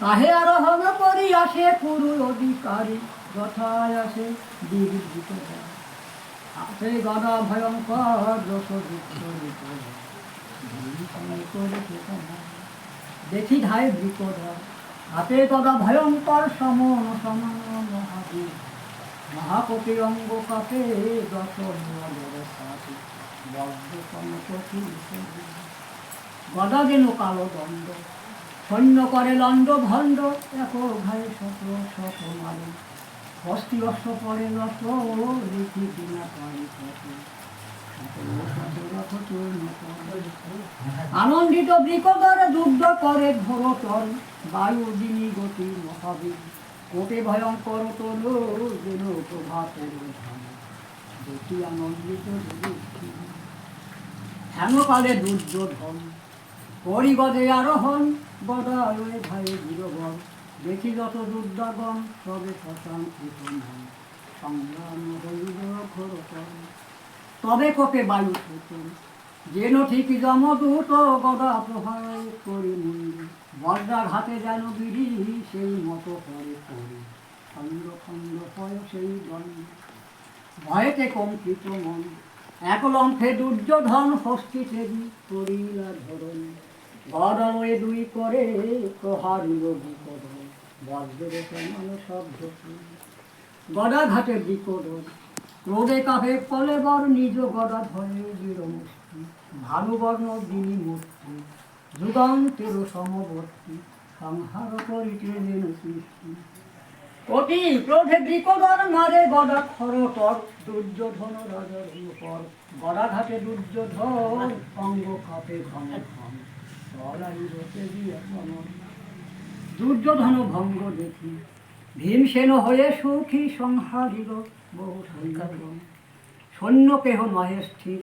তাহে আরোহণ করি আসে পুরু অধিকারী যথায় আসে বিরুদ্ধ হাতে গদা ভয়ঙ্কর দেখি ধায় বিপদ হাতে গদা ভয়ঙ্কর সমন সমান মহাবীর মহাকপি অঙ্গ কাপে দশ গদা যেন কালো দণ্ড সৈন্য করে লণ্ড ভণ্ড এক ঘায়ে শত শত মারে হস্তি অশ্ব পরে রথ লিখি বিনা পারি আনন্দিত বৃকদরে যুদ্ধ করে ঘোরতর বায়ু দিনী গতি মহাবীর কোটে ভয়ঙ্কর তরু যেন প্রভাতের দেখি আনন্দিত হেনকালে দুর্যোধন পরিগদে আরোহণ গদালয়ে ভাই বীরবর দেখি যত দুর্দাগণ সবে শ্মশান সংগ্রাম হইল ঘোরতর তবে কোপে বায়ু সুতন যেন ঠিকই যমদূত গদা প্রহার করি মুন্ডি বজ্রা ঘাতে যেন বিধি সেই মতো করে করি খণ্ড খণ্ড পয় সেই দণ্ড ভয়েতে কম্পিত মন এক লম্ফে দুর্যোধন হস্তি ছেদি করিলা ধরন গদালয়ে দুই করে প্রহারিল বিপদন বজ্রের সমান শব্দ গদা ঘাটে বিপদন ক্রোধে কাফে কলে বর নিজ গদা ধরে বীরমূর্তি ভানুবর্ণ দিনী মূর্তি যুগান্তের সমবর্তী সংহার করিতে যেন সৃষ্টি অতি ক্রোধে বিকদর মারে গদা খরতর দুর্যোধন রাজার উপর গদা ঘাটে দুর্যোধন অঙ্গ কাপে ঘন ঘন তলাই রতে দিয়া দুর্যোধন ভঙ্গ দেখি ভীমসেন হয়ে সুখী সংহারিল বহু সৈন্য সৈন্য কেহ নহে স্থির